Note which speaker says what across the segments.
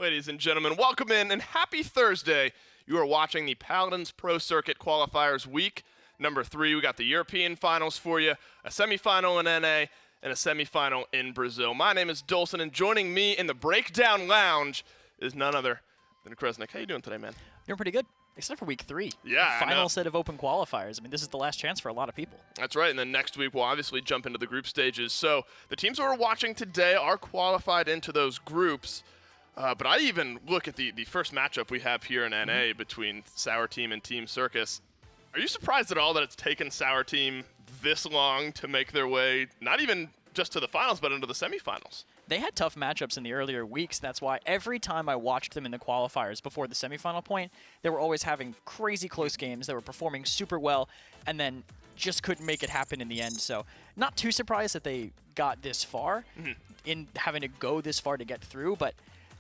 Speaker 1: Ladies and gentlemen, welcome in and happy Thursday. You are watching the Paladins Pro Circuit Qualifiers Week number 3. We got the European Finals for you, a semifinal in NA, and a semifinal in Brazil. My name is Dolson, and joining me in the Breakdown Lounge is none other than Kkeazl. How you doing today, man?
Speaker 2: Doing pretty good, except for week 3.
Speaker 1: Yeah,
Speaker 2: Final set of open qualifiers. I mean, this is the last chance for a lot of people.
Speaker 1: That's right, and then next week we'll obviously jump into the group stages. So the teams that we're watching today are qualified into those groups. But I even look at the first matchup we have here in NA between Sour Team and Team Circus. Are you surprised at all that it's taken Sour Team this long to make their way, not even just to the finals, but into the semifinals?
Speaker 2: They had tough matchups in the earlier weeks. That's why every time I watched them in the qualifiers before the semifinal point, they were always having crazy close games. They were performing super well and then just couldn't make it happen in the end. So not too surprised that they got this far in having to go this far to get through, but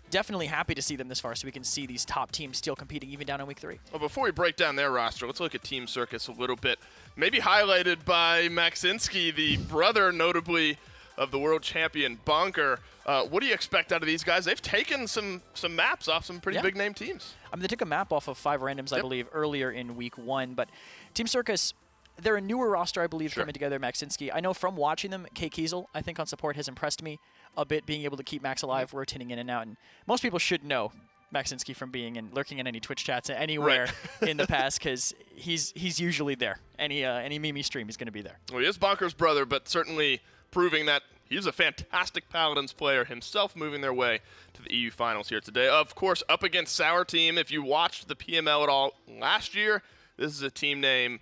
Speaker 2: definitely happy to see them this far so we can see these top teams still competing even down in week 3.
Speaker 1: Well, before we break down their roster, let's look at Team Circus a little bit. Maybe highlighted by Maxinski, the brother, notably, of the world champion Bunker. What do you expect out of these guys? They've taken some maps off some pretty big name teams.
Speaker 2: I mean, they took a map off of 5 randoms, I believe, earlier in week 1. But Team Circus, they're a newer roster, I believe, coming together. Maxinski, I know from watching them, Kkeazl, I think on support has impressed me a bit, being able to keep Max alive, rotating in and out. And most people should know Maxinski from being and lurking in any Twitch chats anywhere in the past, because he's usually there. Any Mimi stream, he's going to be there.
Speaker 1: Well, he is Bunker's brother, but certainly proving that he's a fantastic Paladins player himself, moving their way to the EU Finals here today. Of course, up against Sour Team. If you watched the PML at all last year, this is a team name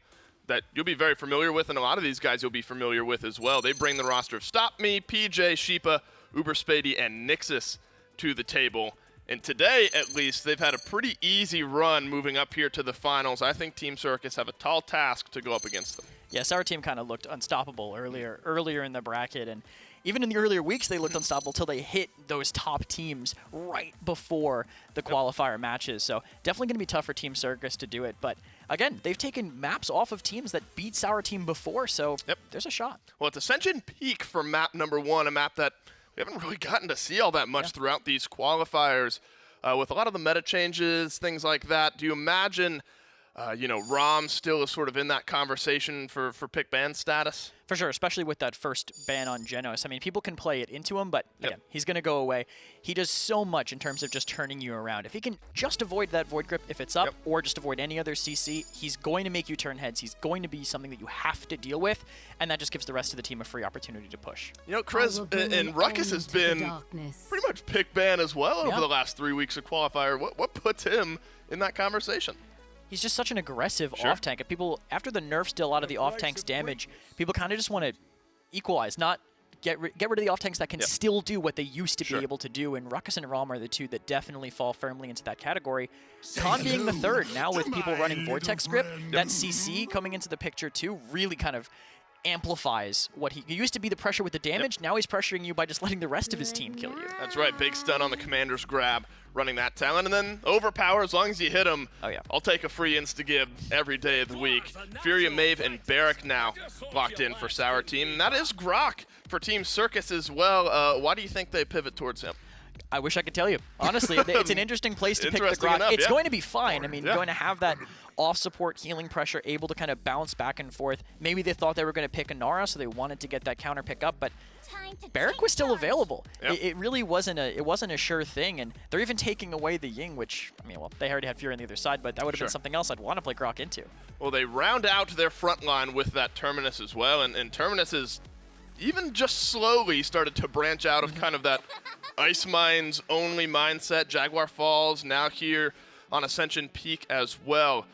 Speaker 1: that you'll be very familiar with, and a lot of these guys you'll be familiar with as well. They bring the roster of Stop Me, Pjei, Shipa, Uberspaydy, and Nyxus to the table. And today, at least, they've had a pretty easy run moving up here to the finals. I think Team Circus have a tall task to go up against them.
Speaker 2: Yes, our team kind of looked unstoppable earlier in the bracket, and even in the earlier weeks they looked unstoppable till they hit those top teams right before the qualifier matches. So definitely going to be tough for Team Circus to do it. But again, they've taken maps off of teams that beat Sour Team before, so there's a shot.
Speaker 1: Well, it's Ascension Peak for map number 1, a map that we haven't really gotten to see all that much throughout these qualifiers. With a lot of the meta changes, things like that, do you imagine ROM still is sort of in that conversation for pick ban status?
Speaker 2: For sure, especially with that first ban on Jenos. I mean, people can play it into him, but again, he's going to go away. He does so much in terms of just turning you around. If he can just avoid that Void Grip if it's up, or just avoid any other CC, he's going to make you turn heads. He's going to be something that you have to deal with, and that just gives the rest of the team a free opportunity to push.
Speaker 1: You know, Kkeazl and Ruckus has been pretty much pick ban as well over the last 3 weeks of qualifier. What puts him in that conversation?
Speaker 2: He's just such an aggressive off-tank. And people, after the nerfs did a lot of the off-tank's damage, people kind of just want to equalize, not get rid of the off-tanks that can still do what they used to be able to do. And Ruckus and Rom are the two that definitely fall firmly into that category. Khan being the third, now with people running Vortex Grip, that CC coming into the picture too really kind of amplifies what he used to be the pressure with the damage. Now he's pressuring you by just letting the rest of his team kill you.
Speaker 1: That's right. Big stun on the commander's grab, running that talent, and then overpower as long as you hit him.
Speaker 2: Oh yeah.
Speaker 1: I'll take a free insta-give every day of the week. Furia, Maeve, and Barik now locked in for Sour Team. And that is Grohk for Team Circus as well. Why do you think they pivot towards him?
Speaker 2: I wish I could tell you. Honestly, it's an interesting place to pick the Grohk. It's going to be fine. I mean, going to have that off-support healing pressure, able to kind of bounce back and forth. Maybe they thought they were going to pick Inara, so they wanted to get that counter pick up, but Barik was still available. It really wasn't a sure thing, and they're even taking away the Ying, which, I mean, well, they already had Furia on the other side, but that would have been something else I'd want to play Grohk into. Well,
Speaker 1: they round out their front line with that Terminus as well, and Terminus is even just slowly started to branch out of kind of that Ice Mines only mindset. Jaguar Falls now here on Ascension Peak as well.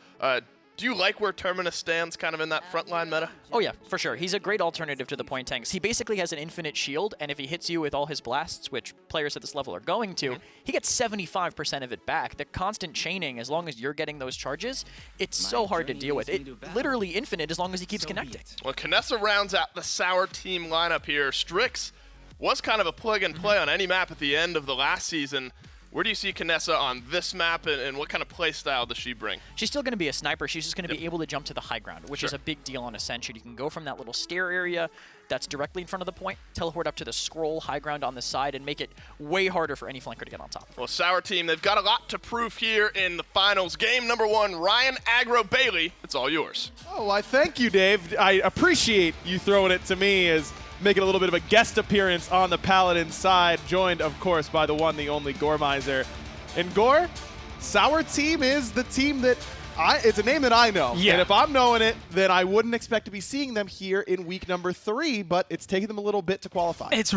Speaker 1: Do you like where Terminus stands kind of in that frontline meta?
Speaker 2: Oh yeah, for sure. He's a great alternative to the point tanks. He basically has an infinite shield, and if he hits you with all his blasts, which players at this level are going to, he gets 75% of it back. The constant chaining, as long as you're getting those charges, it's so hard to deal with. It literally infinite as long as he keeps connecting.
Speaker 1: Well, Kinessa rounds out the Sour Team lineup here. Strix was kind of a plug and play on any map at the end of the last season. Where do you see Kinessa on this map, and what kind of play style does she bring?
Speaker 2: She's still going to be a sniper. She's just going to be able to jump to the high ground, which is a big deal on Ascension. You can go from that little stair area that's directly in front of the point, teleport up to the scroll high ground on the side, and make it way harder for any flanker to get on top of.
Speaker 1: Well, Sour Team, they've got a lot to prove here in the finals. Game number 1, Ryan Aggro Bailey, it's all yours.
Speaker 3: Oh, I thank you, Dave. I appreciate you throwing it to me as making a little bit of a guest appearance on the Paladin side, joined, of course, by the one, the only Gormizer. And Gore, Sour Team is the team that it's a name that I know.
Speaker 4: Yeah.
Speaker 3: And if I'm knowing it, then I wouldn't expect to be seeing them here in week number 3, but it's taken them a little bit to qualify.
Speaker 4: It's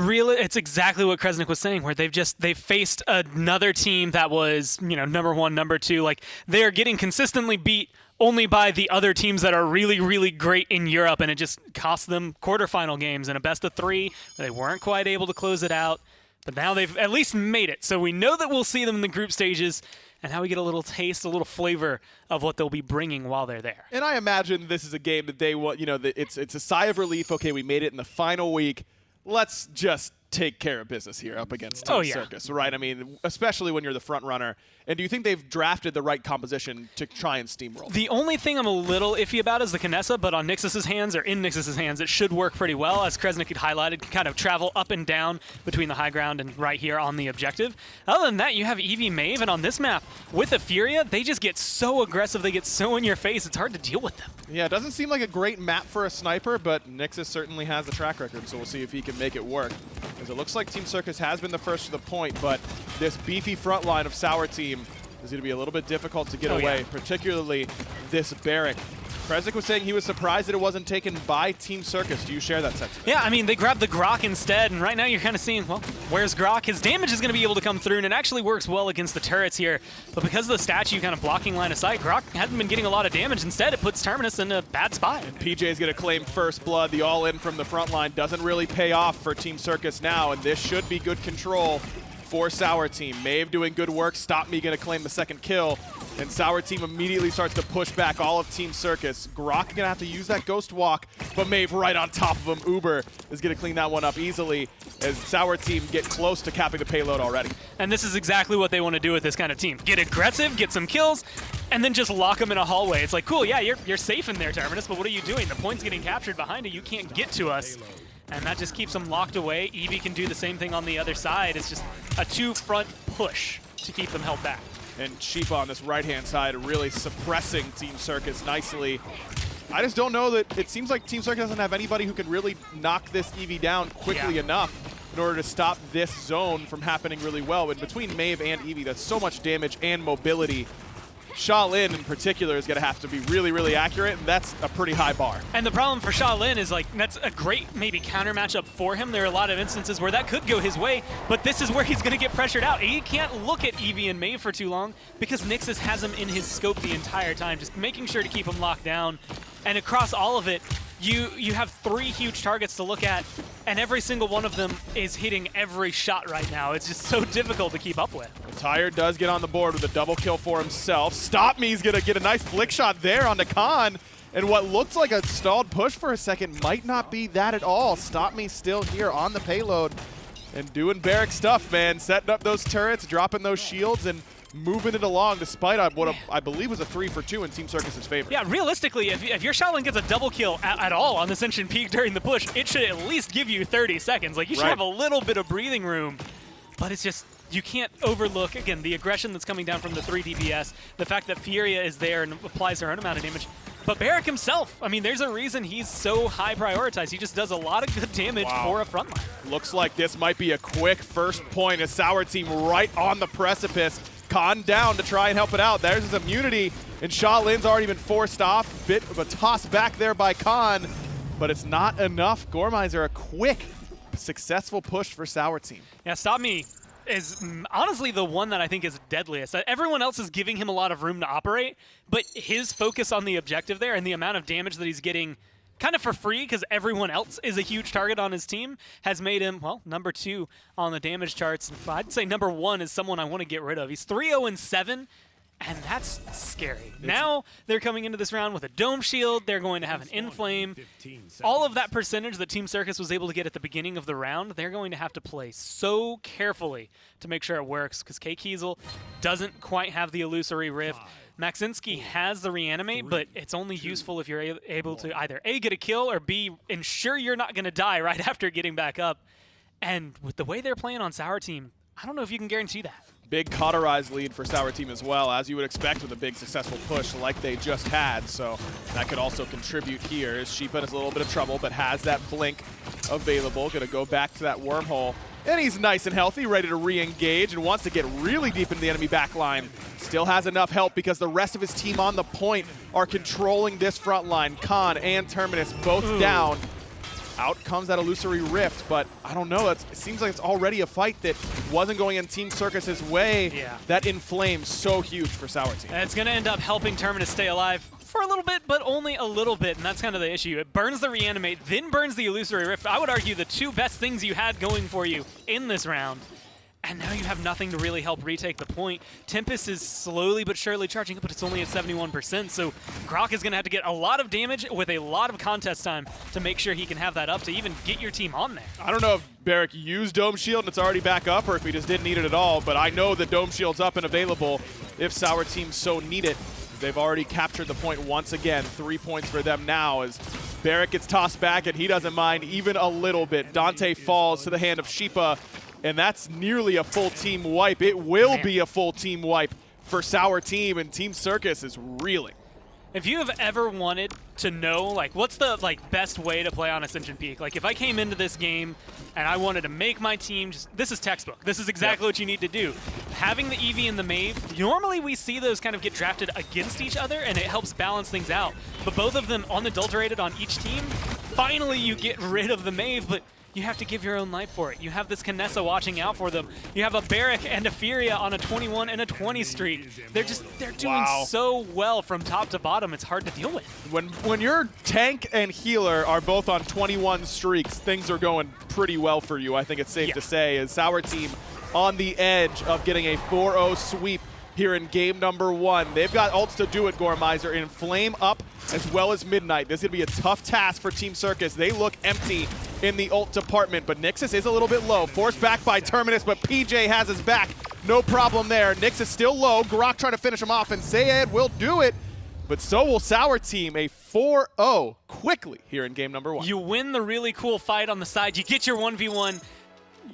Speaker 4: exactly what Kkeazl was saying, where they've faced another team that was, number 1, number 2. Like, they are getting consistently beat only by the other teams that are really, really great in Europe, and it just cost them quarterfinal games and a best of 3. They weren't quite able to close it out. But now they've at least made it, so we know that we'll see them in the group stages, and now we get a little taste, a little flavor of what they'll be bringing while they're there.
Speaker 3: And I imagine this is a game that they want, it's a sigh of relief. Okay, we made it in the final week. Let's just take care of business here up against Team Circus, right? I mean, especially when you're the front runner. And do you think they've drafted the right composition to try and steamroll?
Speaker 4: The only thing I'm a little iffy about is the Kinessa, but on Nyxus's hands, or in Nyxus's hands, it should work pretty well, as Kkeazl had highlighted, can kind of travel up and down between the high ground and right here on the objective. Other than that, you have Evie, Maeve, and on this map, with the Furia, they just get so aggressive, they get so in your face, it's hard to deal with them.
Speaker 3: Yeah, it doesn't seem like a great map for a sniper, but Nyxus certainly has the track record, so we'll see if he can make it work. Because it looks like Team Circus has been the first to the point, but this beefy front line of Sour Team is going to be a little bit difficult to get away, particularly this Barik. Kkeazl was saying he was surprised that it wasn't taken by Team Circus. Do you share that sentiment?
Speaker 4: Yeah, I mean, they grabbed the Grohk instead, and right now you're kind of seeing, well, where's Grohk? His damage is going to be able to come through, and it actually works well against the turrets here. But because of the statue kind of blocking line of sight, Grohk hasn't been getting a lot of damage. Instead, it puts Terminus in a bad spot.
Speaker 3: And PJ's going to claim first blood. The all-in from the front line doesn't really pay off for Team Circus now, and this should be good control for Sour Team. Maeve doing good work. Stop Me going to claim the second kill. And Sour Team immediately starts to push back all of Team Circus. Grohk going to have to use that Ghost Walk, but Maeve right on top of him. Uber is going to clean that one up easily as Sour Team get close to capping the payload already.
Speaker 4: And this is exactly what they want to do with this kind of team. Get aggressive, get some kills, and then just lock them in a hallway. It's like, cool, yeah, you're safe in there, Terminus, but what are you doing? The point's getting captured behind you. You can't get to us. And that just keeps them locked away. Evie can do the same thing on the other side. It's just a two-front push to keep them held back.
Speaker 3: And Shipa on this right-hand side really suppressing Team Circus nicely. I just don't know that it seems like Team Circus doesn't have anybody who can really knock this Evie down quickly enough in order to stop this zone from happening really well. But between Maeve and Evie, that's so much damage and mobility. Shaolin in particular is going to have to be really, really accurate, and that's a pretty high bar.
Speaker 4: And the problem for Shaolin is, like, that's a great maybe counter matchup for him. There are a lot of instances where that could go his way, but this is where he's going to get pressured out. He can't look at Evie and Maeve for too long because Nyxus has him in his scope the entire time, just making sure to keep him locked down. And across all of it, you have 3 huge targets to look at, and every single one of them is hitting every shot right now. It's just so difficult to keep up with.
Speaker 3: TÍred does get on the board with a double kill for himself. Stop Me's going to get a nice flick shot there onto Khan. And what looks like a stalled push for a second might not be that at all. Stop Me still here on the payload and doing Barik stuff, man. Setting up those turrets, dropping those shields, and moving it along despite what I believe was a 3-for-2 in Team Circus's favor.
Speaker 4: Yeah, realistically, if your Shaolin gets a double kill at all on Ascension Peak during the push, it should at least give you 30 seconds. Like, you should have a little bit of breathing room. But it's just, you can't overlook, again, the aggression that's coming down from the 3 DPS, the fact that Furia is there and applies her own amount of damage. But Barik himself, I mean, there's a reason he's so high prioritized. He just does a lot of good damage for a frontline.
Speaker 3: Looks like this might be a quick first point. A Sour Team right on the precipice. Khan down to try and help it out. There's his immunity, and Shaolin's already been forced off. Bit of a toss back there by Khan, but it's not enough. Gormizer, a quick, successful push for Sour Team.
Speaker 4: Yeah, Stop Me is honestly the one that I think is deadliest. Everyone else is giving him a lot of room to operate, but his focus on the objective there and the amount of damage that he's getting kind of for free because everyone else is a huge target on his team has made him, well, number 2 on the damage charts. I'd say number 1 is someone I want to get rid of. He's 3-0-7, And that's scary. Now they're coming into this round with a dome shield. They're going to have an inflame. All of that percentage that Team Circus was able to get at the beginning of the round, they're going to have to play so carefully to make sure it works, because Kkeazl doesn't quite have the illusory rift. Maxinski has the reanimate, but it's only useful if you're able to either A, get a kill, or B, ensure you're not going to die right after getting back up. And with the way they're playing on Sour Team, I don't know if you can guarantee that.
Speaker 3: Big cauterized lead for Sour Team as well, as you would expect with a big successful push like they just had. So that could also contribute here. Shipa is a little bit of trouble, but has that blink available. Going to go back to that wormhole. And he's nice and healthy, ready to re-engage, and wants to get really deep into the enemy backline. Still has enough help because the rest of his team on the point are controlling this front line. Khan and Terminus both down. Out comes that illusory rift, but I don't know. It seems like it's already a fight that wasn't going in Team Circus's way.
Speaker 4: Yeah.
Speaker 3: That inflame's so huge for Sour Team.
Speaker 4: And it's going to end up helping Terminus stay alive for a little bit, but only a little bit, and that's kind of the issue. It burns the reanimate, then burns the illusory rift. I would argue the two best things you had going for you in this round. And now you have nothing to really help retake the point. Tempest is slowly but surely charging up, but it's only at 71%, so Grohk is going to have to get a lot of damage with a lot of contest time to make sure he can have that up to even get your team on there.
Speaker 3: I don't know if Barik used Dome Shield and it's already back up, or if he just didn't need it at all, but I know that Dome Shield's up and available if Sour Team so need it. They've already captured the point once again. 3 points for them now as Barik gets tossed back, and he doesn't mind even a little bit. Dante falls to the hand of Shipa, and that's nearly a full team wipe. It will be a full team wipe for Sour Team, and Team Circus is reeling.
Speaker 4: If you have ever wanted to know, like, what's the best way to play on Ascension Peak? Like, if I came into this game and I wanted to make my team, this is textbook. This is exactly what you need to do. Having the Evie and the Maeve, normally we see those kind of get drafted against each other, and it helps balance things out. But both of them unadulterated on each team, finally you get rid of the Maeve, but you have to give your own life for it. You have this Kinessa watching out for them. You have a Barik and a Furia on a 21 and a 20 streak. They're doing so well from top to bottom. It's hard to deal with.
Speaker 3: When your tank and healer are both on 21 streaks, things are going pretty well for you, I think it's safe to say, as Sour Team on the edge of getting a 4-0 sweep here in game number 1. They've got ults to do it, Goremizer, in Flame up as well as Midnight. This is going to be a tough task for Team Circus. They look empty in the ult department, but Nyxus is a little bit low. Forced back by Terminus, but PJ has his back. No problem there. Nyxus still low. Grohk trying to finish him off, and Sayed will do it. But so will Sour Team, a 4-0 quickly here in game number 1.
Speaker 4: You win the really cool fight on the side. You get your 1v1.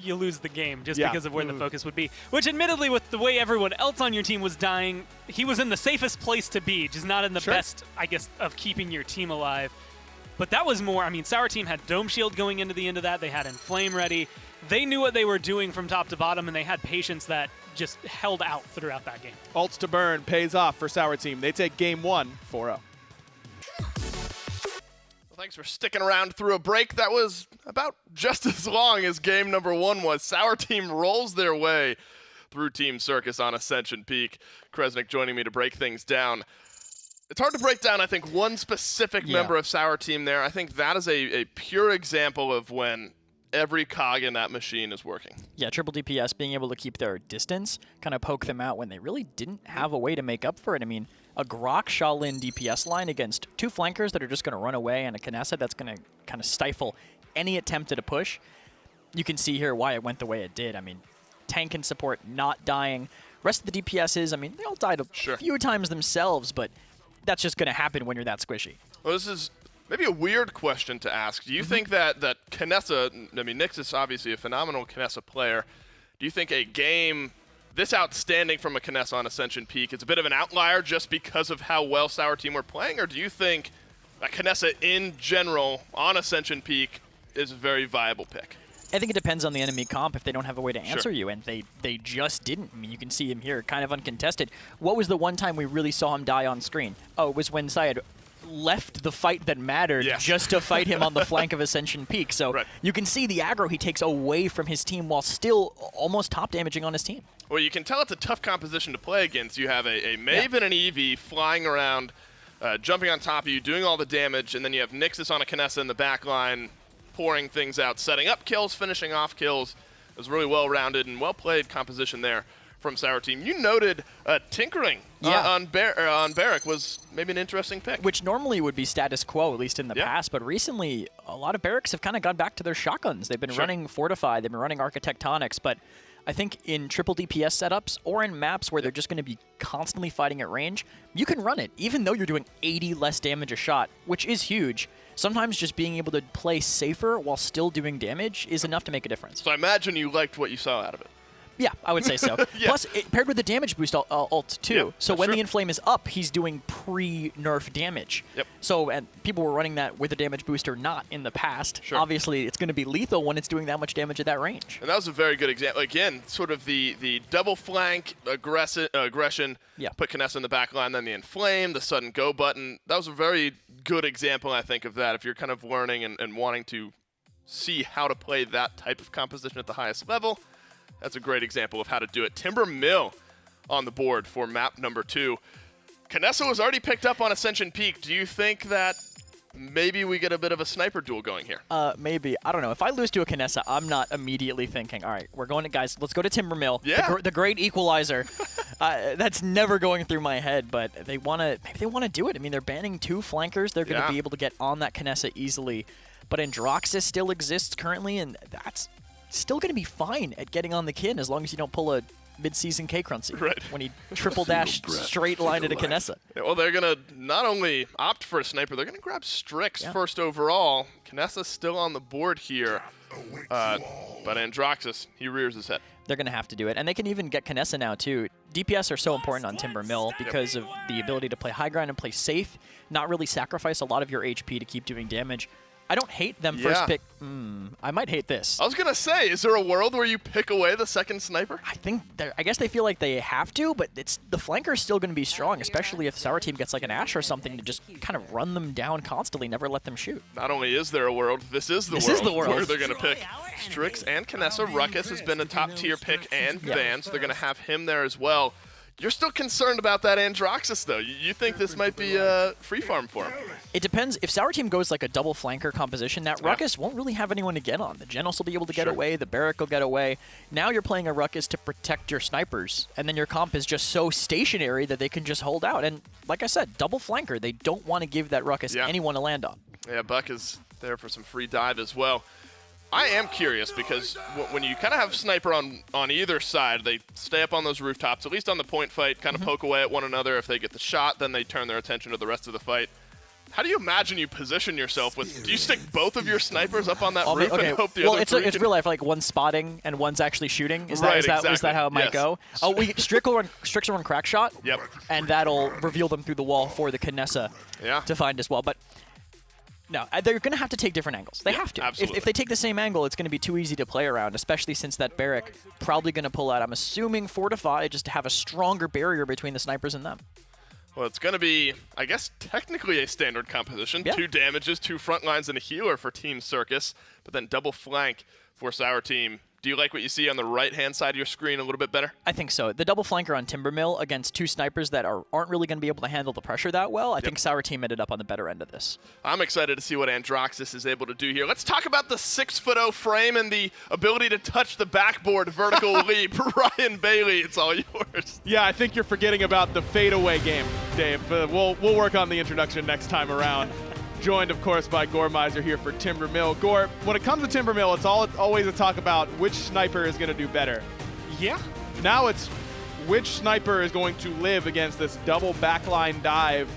Speaker 4: You lose the game just because of where the focus would be. Which admittedly, with the way everyone else on your team was dying, he was in the safest place to be, just not in the best, I guess, of keeping your team alive. But that was more, I mean, Sour Team had Dome Shield going into the end of that. They had Inflame ready. They knew what they were doing from top to bottom, and they had patience that just held out throughout that game.
Speaker 3: Ults to burn pays off for Sour Team. They take game 1, 4-0.
Speaker 1: Thanks for sticking around through a break that was about just as long as game number 1 was. Sour Team rolls their way through Team Circus on Ascension Peak. Kkeazl joining me to break things down. It's hard to break down, I think, one specific member of Sour Team there. I think that is a pure example of when every cog in that machine is working.
Speaker 2: Yeah, triple DPS being able to keep their distance, kind of poke them out when they really didn't have a way to make up for it. I mean, a Grohk Shaolin DPS line against 2 flankers that are just going to run away, and a Kinessa that's going to kind of stifle any attempt at a push. You can see here why it went the way it did. I mean, tank and support not dying. Rest of the DPSs, I mean, they all died a few times themselves, but that's just going to happen when you're that squishy.
Speaker 1: Well, this is maybe a weird question to ask. Do you think that Kinessa, I mean, Nyxus obviously a phenomenal Kinessa player. Do you think a game this outstanding from a Kinessa on Ascension Peak is a bit of an outlier just because of how well Sour Team were playing? Or do you think that Kinessa in general on Ascension Peak is a very viable pick?
Speaker 2: I think it depends on the enemy comp if they don't have a way to answer you, and they just didn't. I mean, you can see him here, kind of uncontested. What was the one time we really saw him die on screen? Oh, it was when Syed left the fight that mattered just to fight him on the flank of Ascension Peak. So you can see the aggro he takes away from his team while still almost top damaging on his team.
Speaker 1: Well, you can tell it's a tough composition to play against. You have a Maeve and an Evie flying around, jumping on top of you, doing all the damage, and then you have Nyxus on a Kinessa in the back line, pouring things out, setting up kills, finishing off kills. It was really well-rounded and well-played composition there from Sour Team. You noted tinkering on Barik was maybe an interesting pick.
Speaker 2: Which normally would be status quo, at least in the past, but recently a lot of Bariks have kind of gone back to their shotguns. They've been running Fortify, they've been running Architectonics, but I think in triple DPS setups or in maps where they're just going to be constantly fighting at range, you can run it, even though you're doing 80 less damage a shot, which is huge. Sometimes just being able to play safer while still doing damage is enough to make a difference.
Speaker 1: So I imagine you liked what you saw out of it.
Speaker 2: Yeah, I would say so. Plus, it paired with the damage boost ult too. So when the Inflame is up, he's doing pre-nerf damage. So and people were running that with a damage booster not in the past. Obviously, it's going to be lethal when it's doing that much damage at that range.
Speaker 1: And that was a very good example. Again, sort of the double flank aggression. Put Kinessa in the back line, then the Inflame, the sudden go button. That was a very good example, I think, of that. If you're kind of learning and wanting to see how to play that type of composition at the highest level, that's a great example of how to do it. Timber Mill on the board for map number 2. Kinessa was already picked up on Ascension Peak. Do you think that maybe we get a bit of a sniper duel going here?
Speaker 2: Maybe. I don't know. If I lose to a Kinessa, I'm not immediately thinking, all right, we're going to, guys, let's go to Timber Mill, the great equalizer. That's never going through my head, but maybe they want to do it. I mean, they're banning 2 flankers. They're going to be able to get on that Kinessa easily. But Androxus still exists currently, and that's still going to be fine at getting on the Kin as long as you don't pull a mid-season Kkeazl when he triple dash straight line at a Kinessa.
Speaker 1: Yeah, well, they're going to not only opt for a sniper, they're going to grab Strix first overall. Kinessa's still on the board here, but Androxus, he rears his head.
Speaker 2: They're going to have to do it, and they can even get Kinessa now too. DPS are so important on Timber Mill because of the ability to play high ground and play safe, not really sacrifice a lot of your HP to keep doing damage. I don't hate them first pick. I might hate this.
Speaker 1: I was going to say, is there a world where you pick away the second sniper?
Speaker 2: I guess they feel like they have to, but the flanker is still going to be strong, especially if Sour Team gets like an Ashe or something to just kind of run them down constantly, never let them shoot.
Speaker 1: Not only is there a world, this is the world where they're going to pick Strix and Kinessa. Ruckus has been a top-tier pick and ban, so they're going to have him there as well. You're still concerned about that Androxus, though. You think this might be a free farm for him?
Speaker 2: It depends. If Sour Team goes like a double flanker composition, that Ruckus won't really have anyone to get on. The Jenos will be able to get away. The Barik will get away. Now you're playing a Ruckus to protect your snipers, and then your comp is just so stationary that they can just hold out. And like I said, double flanker. They don't want to give that Ruckus anyone to land on.
Speaker 1: Yeah, Buck is there for some free dive as well. I am curious because when you kind of have sniper on either side, they stay up on those rooftops, at least on the point fight, kind of poke away at one another. If they get the shot, then they turn their attention to the rest of the fight. How do you imagine you position yourself with? Do you stick both of your snipers up on that roof and hope the other three?
Speaker 2: It's real life, like one's spotting and one's actually shooting. Is that how it might go? Oh, Strix will run crack shot. And that'll reveal them through the wall for the Kinessa to find as well. But no, they're going to have to take different angles. They have to. If they take the same angle, it's going to be too easy to play around, especially since that Barik probably going to pull out, I'm assuming, Fortify, just to have a stronger barrier between the snipers and them.
Speaker 1: Well, it's going to be, I guess, technically a standard composition. 2 damages, 2 front lines, and a healer for Team Circus, but then double flank for Sour Team. Do you like what you see on the right-hand side of your screen a little bit better?
Speaker 2: I think so. The double flanker on Timber Mill against 2 snipers that aren't really going to be able to handle the pressure that well. I think Sour Team ended up on the better end of this.
Speaker 1: I'm excited to see what Androxus is able to do here. Let's talk about the 6'0" frame and the ability to touch the backboard vertical leap. Ryan Bailey, it's all yours.
Speaker 3: Yeah, I think you're forgetting about the fadeaway game, Dave. We'll work on the introduction next time around. Joined, of course, by Goremizer here for Timber Mill. Gore, when it comes to Timber Mill, it's always a talk about which sniper is going to do better.
Speaker 4: Yeah.
Speaker 3: Now it's which sniper is going to live against this double backline dive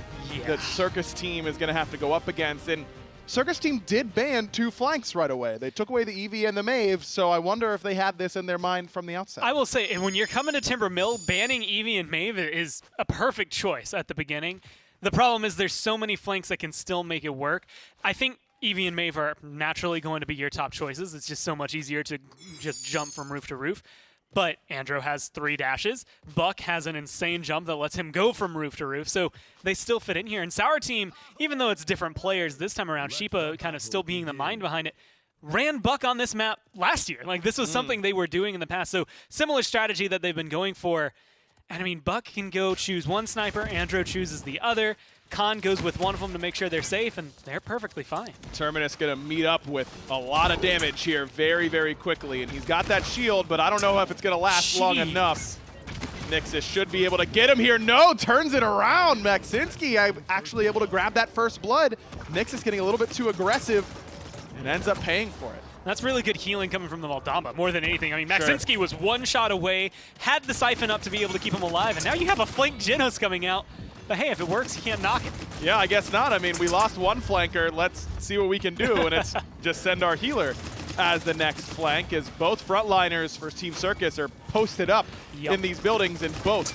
Speaker 3: that Circus Team is going to have to go up against. And Circus Team did ban 2 flanks right away. They took away the Evie and the Maeve, so I wonder if they had this in their mind from the outset.
Speaker 4: I will say, when you're coming to Timber Mill, banning Evie and Maeve is a perfect choice at the beginning. The problem is there's so many flanks that can still make it work. I think Evie and Maeve are naturally going to be your top choices. It's just so much easier to just jump from roof to roof. But Andro has 3 dashes. Buck has an insane jump that lets him go from roof to roof. So they still fit in here. And Sour Team, even though it's different players this time around, Shipa kind of still being the mind behind it, ran Buck on this map last year. Like, this was something they were doing in the past. So similar strategy that they've been going for. And I mean, Buck can go choose one sniper, Andro chooses the other, Khan goes with one of them to make sure they're safe, and they're perfectly fine.
Speaker 3: Terminus going to meet up with a lot of damage here very, very quickly, and he's got that shield, but I don't know if it's going to last long enough. Nyxus should be able to get him here. No, turns it around. Maxinski actually able to grab that first blood. Nyxus getting a little bit too aggressive and ends up paying for it.
Speaker 4: That's really good healing coming from the Moldamba, more than anything. I mean, Maxinski was one shot away, had the siphon up to be able to keep him alive, and now you have a flank Jenos coming out. But hey, if it works, you can't knock it.
Speaker 3: Yeah, I guess not. I mean, we lost one flanker. Let's see what we can do, and it's just send our healer as the next flank, as both frontliners for Team Circus are posted up in these buildings, and both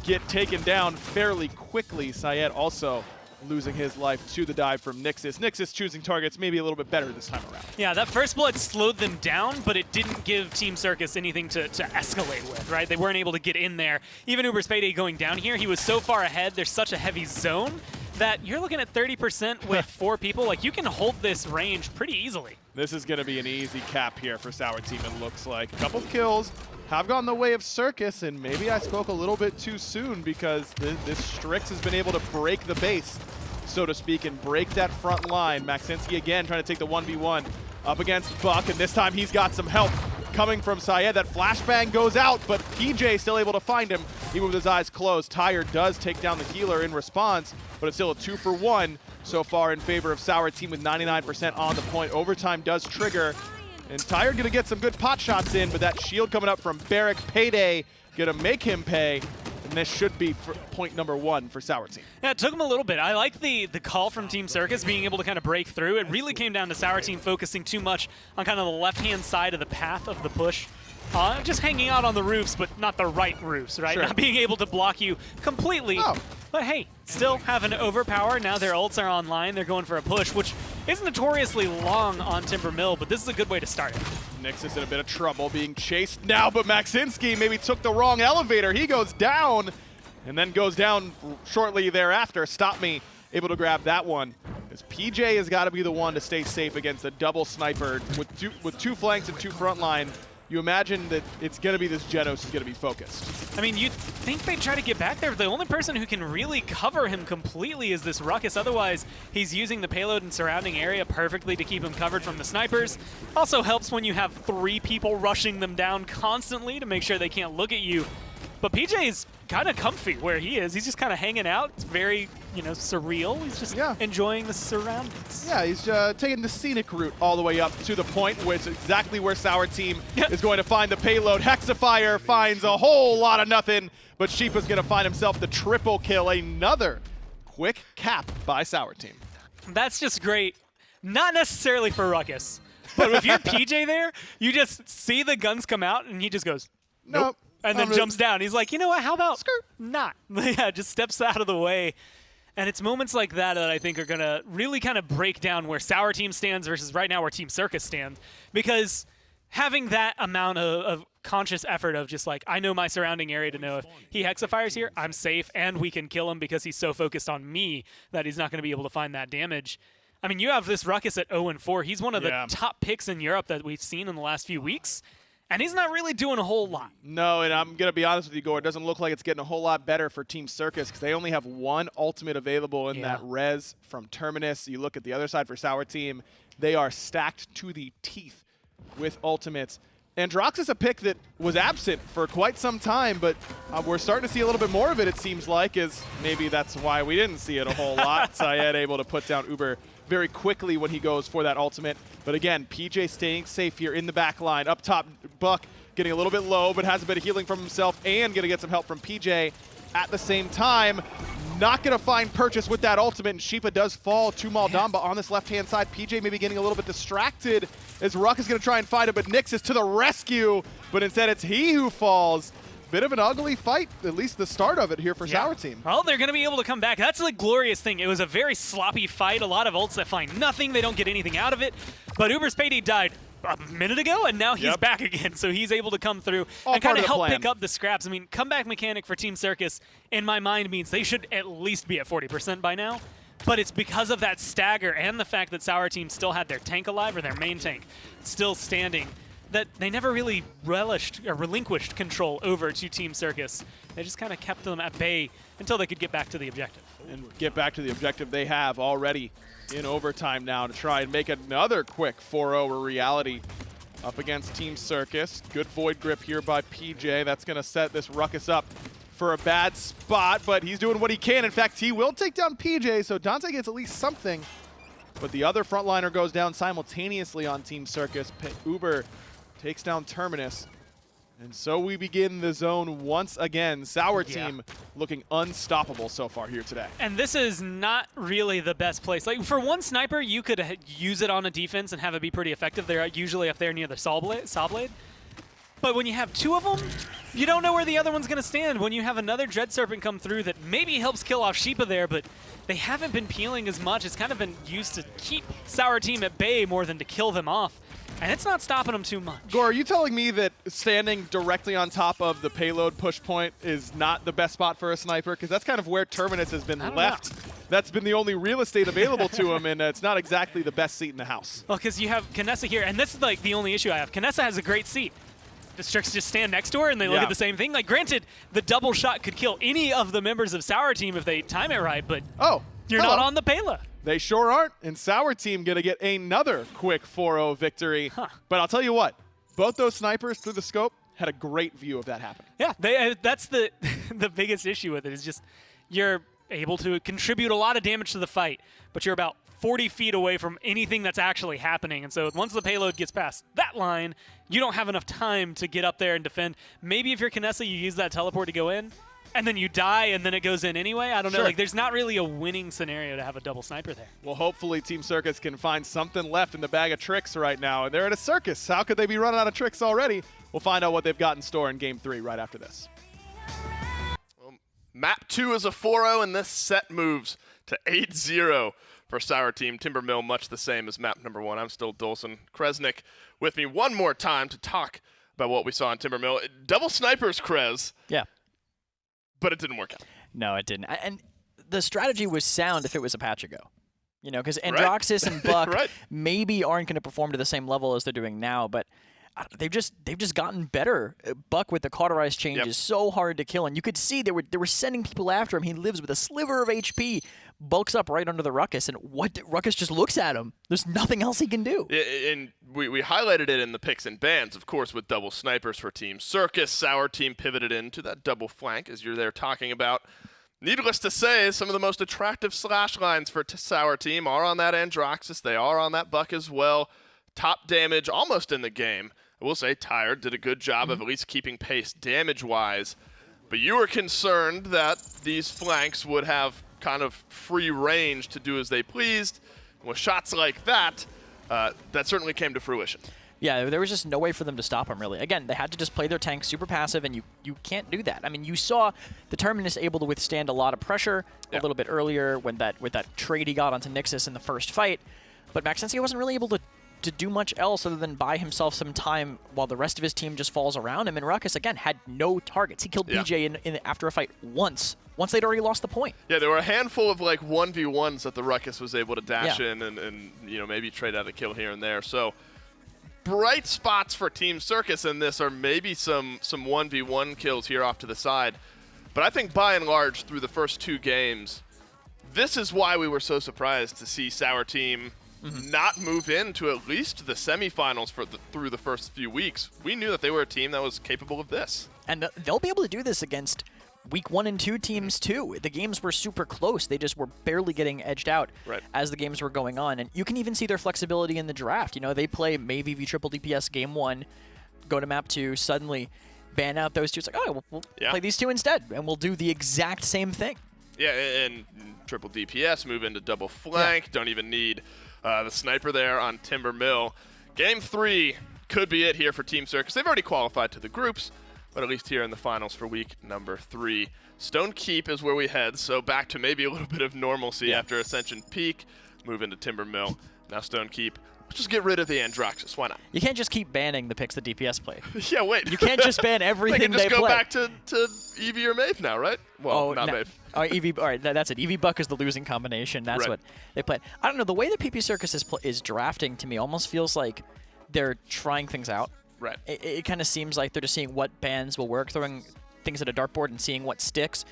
Speaker 3: get taken down fairly quickly. Syed also losing his life to the dive from Nyxus. Nyxus choosing targets maybe a little bit better this time around.
Speaker 4: Yeah, that first blood slowed them down, but it didn't give Team Circus anything to escalate with, right? They weren't able to get in there. Even Uberspaydy going down here, he was so far ahead, there's such a heavy zone that you're looking at 30% with 4 people. Like, you can hold this range pretty easily.
Speaker 3: This is going to be an easy cap here for Sour Team, it looks like. A couple kills have gone the way of Circus, and maybe I spoke a little bit too soon because this Strix has been able to break the base, so to speak, and break that front line. Maxinski again trying to take the 1v1 up against Buck, and this time he's got some help coming from Syed. That flashbang goes out, but PJ still able to find him, even with his eyes closed. TÍred does take down the healer in response, but it's still a 2-for-1 so far in favor of Sour Team with 99% on the point. Overtime does trigger, and TÍred gonna get some good pot shots in, but that shield coming up from Barik, Payday, gonna make him pay. And this should be point number 1 for Sour Team.
Speaker 4: Yeah, it took him a little bit. I like the call from Team Circus being able to kind of break through. It really came down to Sour Team focusing too much on kind of the left-hand side of the path of the push. Just hanging out on the roofs, but not the right roofs, right?
Speaker 3: Sure.
Speaker 4: Not being able to block you completely.
Speaker 3: Oh.
Speaker 4: But hey, still have an overpower. Now their ults are online. They're going for a push, which is notoriously long on Timber Mill, but this is a good way to start it.
Speaker 3: Nyxus in a bit of trouble being chased now, but Maxinski maybe took the wrong elevator. He goes down and then goes down shortly thereafter. Stop Me able to grab that one. As PJ has got to be the one to stay safe against a double sniper with two flanks and 2 front line. You imagine that it's going to be this Jenos is going to be focused.
Speaker 4: I mean, you'd think they'd try to get back there. The only person who can really cover him completely is this Ruckus. Otherwise, he's using the payload and surrounding area perfectly to keep him covered from the snipers. Also helps when you have 3 people rushing them down constantly to make sure they can't look at you. But PJ is kind of comfy where he is. He's just kind of hanging out. It's very, surreal. He's just enjoying the surroundings.
Speaker 3: Yeah, he's taking the scenic route all the way up to the point, which is exactly where Sour Team is going to find the payload. Hexafire finds a whole lot of nothing, but Shipa's going to find himself the triple kill. Another quick cap by Sour Team.
Speaker 4: That's just great. Not necessarily for Ruckus, but if you're PJ there, you just see the guns come out, and he just goes, nope. And then jumps down. He's like, you know what, how about not? Yeah, just steps out of the way. And it's moments like that that I think are going to really kind of break down where Sour Team stands versus right now where Team Circus stands. Because having that amount of conscious effort of just like, I know my surrounding area to know if he hexafires here, I'm safe, and we can kill him because he's so focused on me that he's not going to be able to find that damage. I mean, you have this Ruckus at 0-4. He's one of the top picks in Europe that we've seen in the last few weeks. And he's not really doing a whole lot.
Speaker 3: No, and I'm going to be honest with you, Gore. It doesn't look like it's getting a whole lot better for Team Circus because they only have 1 ultimate available in that res from Terminus. You look at the other side for Sour Team, they are stacked to the teeth with ultimates. Androxus, a pick that was absent for quite some time, but we're starting to see a little bit more of it, it seems like, is maybe that's why we didn't see it a whole lot. Syed able to put down Uber very quickly when he goes for that ultimate. But again, PJ staying safe here in the back line. Up top, Buck getting a little bit low, but has a bit of healing from himself and going to get some help from PJ at the same time. Not going to find purchase with that ultimate, and Shipa does fall to Moldamba on this left-hand side. PJ maybe getting a little bit distracted as Ruck is going to try and find it, but Nyxus to the rescue, but instead it's he who falls. Bit of an ugly fight, at least the start of it here for Sour Team.
Speaker 4: Well, they're going to be able to come back. That's the glorious thing. It was a very sloppy fight. A lot of ults that find nothing. They don't get anything out of it. But Uberspaydy died a minute ago, and now he's back again. So he's able to come through and kind of help pick up the scraps. I mean, comeback mechanic for Team Circus, in my mind, means they should at least be at 40% by now. But it's because of that stagger and the fact that Sour Team still had their tank alive, or their main tank still standing, that they never really relished or relinquished control over to Team Circus. They just kind of kept them at bay until they could get back to the objective.
Speaker 3: And get back to the objective they have already in overtime now to try and make another quick 4-0 a reality up against Team Circus. Good Void Grip here by Pjei. That's going to set this Ruckus up for a bad spot, but he's doing what he can. In fact, he will take down Pjei, so Dante gets at least something. But the other frontliner goes down simultaneously on Team Circus. Uber takes down Terminus. And so we begin the zone once again. Sour Team looking unstoppable so far here today.
Speaker 4: And this is not really the best place. Like, for one sniper, you could use it on a defense and have it be pretty effective. They're usually up there near the saw blade. But when you have two of them, you don't know where the other one's going to stand. When you have another Dread Serpent come through that maybe helps kill off Shipa there, but they haven't been peeling as much. It's kind of been used to keep Sour Team at bay more than to kill them off. And it's not stopping them too much.
Speaker 3: Gore, are you telling me that standing directly on top of the payload push point is not the best spot for a sniper? Because that's kind of where Terminus has been left. That's been the only real estate available to him, and it's not exactly the best seat in the house.
Speaker 4: Well, because you have Kinessa here, and this is like the only issue I have. Kinessa has a great seat. The Strix just stand next to her and they look at the same thing. Like, granted, the double shot could kill any of the members of Sour Team if they time it right, but you're not on the payload.
Speaker 3: They sure aren't, and Sour Team gonna get another quick 4-0 victory. But I'll tell you what, both those snipers through the scope had a great view of that happening.
Speaker 4: Yeah, that's the the biggest issue with it is just you're able to contribute a lot of damage to the fight, but you're about 40 feet away from anything that's actually happening. And so once the payload gets past that line, you don't have enough time to get up there and defend. Maybe if you're Kinessa, you use that teleport to go in, and then you die, and then it goes in anyway. I don't know. Like, there's not really a winning scenario to have a double sniper there.
Speaker 3: Well, hopefully Team Circus can find something left in the bag of tricks right now. And they're at a circus. How could they be running out of tricks already? We'll find out what they've got in store in Game 3 right after this.
Speaker 1: Well, map 2 is a 4-0, and this set moves to 8-0 for Sour Team. Timbermill much the same as map number 1. I'm still Dolson. Kkeazl with me one more time to talk about what we saw in Timbermill. Double snipers, Kkeazl.
Speaker 2: Yeah.
Speaker 1: But it didn't work out.
Speaker 2: No, it didn't. And the strategy was sound if it was a patch ago. You know, because Androxus and Buck maybe aren't going to perform to the same level as they're doing now, but they've just gotten better. Buck with the cauterized change is so hard to kill, and you could see they were sending people after him. He lives with a sliver of HP, bulks up right under the Ruckus, and Ruckus just looks at him. There's nothing else he can do.
Speaker 1: And we highlighted it in the picks and bans, of course, with double snipers for Team Circus. Sour Team pivoted into that double flank, as you're there talking about. Needless to say, some of the most attractive slash lines for Sour Team are on that Androxus. They are on that Buck as well. Top damage almost in the game. I will say TÍred did a good job of at least keeping pace damage-wise. But you were concerned that these flanks would have kind of free range to do as they pleased. And with shots like that, that certainly came to fruition.
Speaker 2: Yeah, there was just no way for them to stop him, really. Again, they had to just play their tank super passive, and you can't do that. I mean, you saw the Terminus able to withstand a lot of pressure a little bit earlier with that trade he got onto Nyxus in the first fight. But Maxinski wasn't really able to do much else other than buy himself some time while the rest of his team just falls around him. And Ruckus, again, had no targets. He killed Pjei in after a fight once they'd already lost the point. Yeah,
Speaker 1: there were a handful of like 1v1s that the Ruckus was able to dash in and you know, maybe trade out a kill here and there. So bright spots for Team Circus in this are maybe some 1v1 kills here off to the side. But I think by and large through the first 2 games, this is why we were so surprised to see Sour Team not move into at least the semifinals through the first few weeks. We knew that they were a team that was capable of this.
Speaker 2: And they'll be able to do this against week 1 and 2 teams too. The games were super close. They just were barely getting edged out as the games were going on. And you can even see their flexibility in the draft. You know, they play Maeve v triple DPS game 1, go to map 2, suddenly ban out those 2. It's like, oh, we'll play these 2 instead, and we'll do the exact same thing.
Speaker 1: Yeah, and triple DPS, move into double flank, don't even need the sniper there on Timbermill. Game 3 could be it here for Team Circus. They've already qualified to the groups, but at least here in the finals for week number 3. Stone Keep is where we head, so back to maybe a little bit of normalcy after Ascension Peak. Move into Timbermill. Now Stone Keep. Let's just get rid of the Androxus. Why not?
Speaker 2: You can't just keep banning the picks the DPS play.
Speaker 1: Yeah, wait.
Speaker 2: You can't just ban everything
Speaker 1: they
Speaker 2: play.
Speaker 1: can just go back to Evie or Maeve now, right? Well, not Maeve.
Speaker 2: Evie, all right, that's it. Evie Buck is the losing combination. That's what they play. I don't know. The way that PP Circus is drafting to me almost feels like they're trying things out.
Speaker 1: Right.
Speaker 2: It kind of seems like they're just seeing what bans will work, throwing things at a dartboard and seeing what sticks.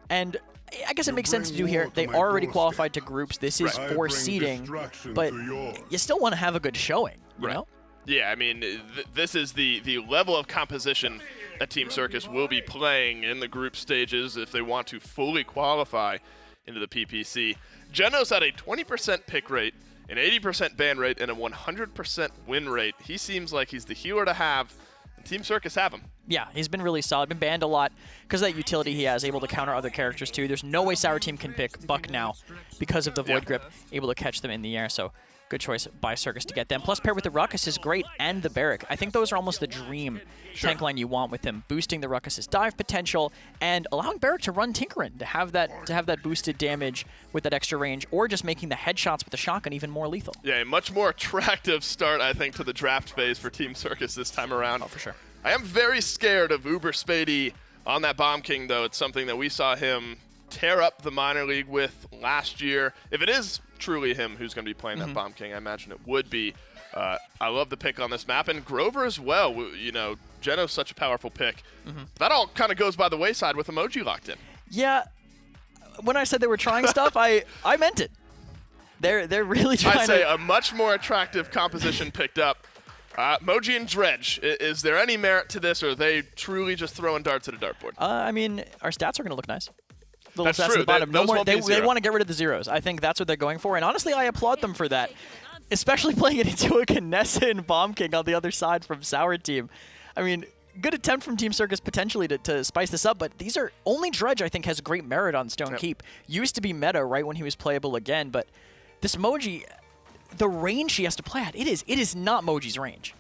Speaker 2: And I guess it makes sense to do here. They already qualified to groups. This is for seeding, but you still want to have a good showing, you know?
Speaker 1: Yeah, I mean, this is the level of composition that Team Circus will be playing in the group stages if they want to fully qualify into the PPC. Jenos had a 20% pick rate, an 80% ban rate, and a 100% win rate. He seems like he's the healer to have, and Team Circus have him.
Speaker 2: Yeah, he's been really solid. Been banned a lot because of that utility he has, able to counter other characters too. There's no way Sour Team can pick Buck now because of the Void Grip, able to catch them in the air. So good choice by Circus to get them. Plus, paired with the Ruckus is great, and the Barik. I think those are almost the dream tank line you want with him, boosting the Ruckus's dive potential and allowing Barik to run Tinkerin to have that boosted damage with that extra range, or just making the headshots with the shotgun even more lethal.
Speaker 1: Yeah, a much more attractive start, I think, to the draft phase for Team Circus this time around.
Speaker 2: Oh, for sure.
Speaker 1: I am very scared of Uberspaydy on that Bomb King, though. It's something that we saw him tear up the minor league with last year. If it is truly him who's going to be playing that Bomb King, I imagine it would be. I love the pick on this map, and Grover as well. You know, Jenos such a powerful pick. That all kind of goes by the wayside with Moji locked in.
Speaker 2: Yeah, when I said they were trying stuff, I meant it. They're really trying.
Speaker 1: I say a much more attractive composition picked up. Moji and Dredge, is there any merit to this, or are they truly just throwing darts at a dartboard?
Speaker 2: I mean, our stats are going to look nice. Little
Speaker 1: That's
Speaker 2: stats
Speaker 1: true.
Speaker 2: at the bottom. They want to get rid of the zeros. I think that's what they're going for, and honestly, I applaud them for that. Especially playing it into a Kinessa and Bomb King on the other side from Sour Team. I mean, good attempt from Team Circus potentially to spice this up, but these are only Dredge I think has great merit on Stone Keep. Used to be meta right when he was playable again, but this Moji, the range he has to play at, it is not Moji's range.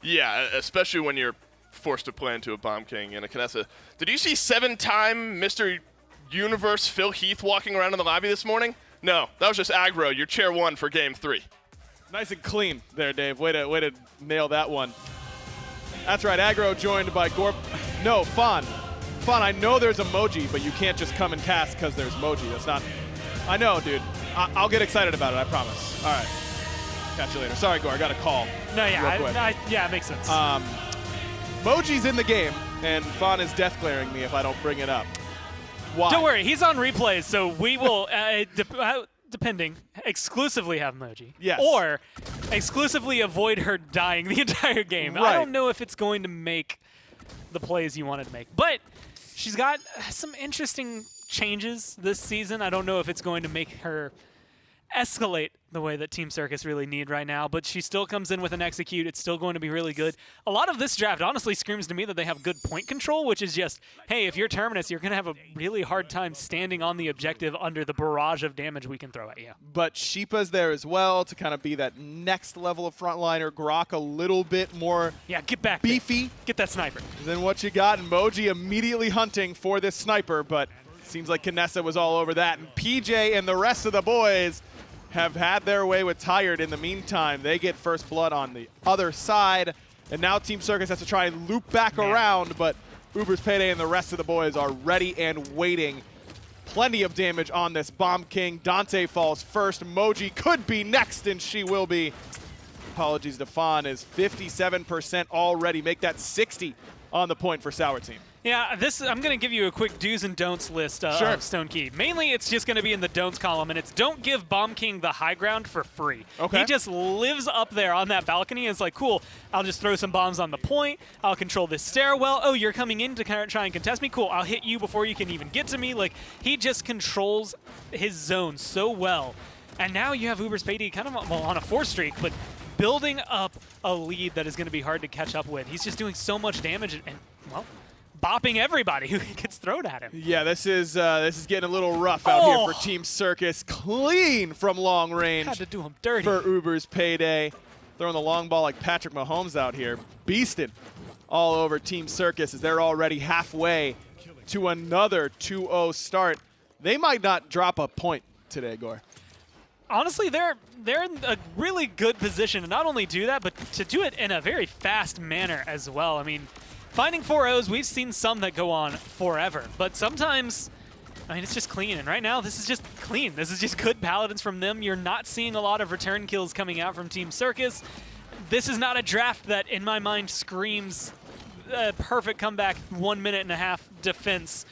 Speaker 1: Yeah, especially when you're forced to play into a Bomb King and a Kinessa. Did you see 7-time Mr. Universe Phil Heath walking around in the lobby this morning? No, that was just aggro. You're chair 1 for game 3.
Speaker 3: Nice and clean there, Dave. Way to nail that one. That's right, aggro joined by No, Fawn. Fawn, I know there's a Moji, but you can't just come and cast because there's Moji. That's not... I know, dude. I'll get excited about it, I promise. All right. Catch you later. Sorry, Gore, I got a call.
Speaker 4: No, yeah, yeah, it makes sense.
Speaker 3: Moji's in the game, and Fawn is death glaring me if I don't bring it up. Why?
Speaker 4: Don't worry, he's on replays, so we will... depending, exclusively have Moji.
Speaker 3: Yes.
Speaker 4: Or exclusively avoid her dying the entire game.
Speaker 3: Right.
Speaker 4: I don't know if it's going to make the plays you wanted to make. But she's got some interesting changes this season. I don't know if it's going to make her escalate the way that Team Circus really need right now, but she still comes in with an execute. It's still going to be really good. A lot of this draft honestly screams to me that they have good point control, which is just, hey, if you're Terminus, you're going to have a really hard time standing on the objective under the barrage of damage we can throw at you.
Speaker 3: But Shipa's there as well to kind of be that next level of frontliner. Grohk a little bit more
Speaker 4: get back
Speaker 3: beefy.
Speaker 4: There. Get that sniper.
Speaker 3: Than what you got. And Moji immediately hunting for this sniper, but seems like Kinessa was all over that. And PJ and the rest of the boys have had their way with TÍred in the meantime. They get first blood on the other side, and now Team Circus has to try and loop back around, but Uberspaydy and the rest of the boys are ready and waiting. Plenty of damage on this Bomb King. Dante falls first. Moji could be next, and she will be. Apologies to Fawn, is 57% already. Make that 60 on the point for Sour Team.
Speaker 4: Yeah, I'm going to give you a quick do's and don'ts list of Stone Key. Mainly, it's just going to be in the don'ts column, and it's don't give Bomb King the high ground for free.
Speaker 3: Okay.
Speaker 4: He just lives up there on that balcony and is like, cool, I'll just throw some bombs on the point. I'll control this stairwell. Oh, you're coming in to try and contest me? Cool, I'll hit you before you can even get to me. Like, he just controls his zone so well. And now you have Uberspaydy kind of on a 4 streak, but building up a lead that is going to be hard to catch up with. He's just doing so much damage and well, bopping everybody who gets thrown at him.
Speaker 3: Yeah, this is getting a little rough out here for Team Circus. Clean from long range.
Speaker 4: Had to do him dirty.
Speaker 3: For Uberspaydy. Throwing the long ball like Patrick Mahomes out here. Beasting all over Team Circus as they're already halfway to another 2-0 start. They might not drop a point today, Gore.
Speaker 4: Honestly, they're in a really good position to not only do that, but to do it in a very fast manner as well. I mean, finding 4-0s, we've seen some that go on forever, but sometimes, I mean, it's just clean. And right now, this is just clean. This is just good Paladins from them. You're not seeing a lot of return kills coming out from Team Circus. This is not a draft that, in my mind, screams a perfect comeback, 1.5 minute defense.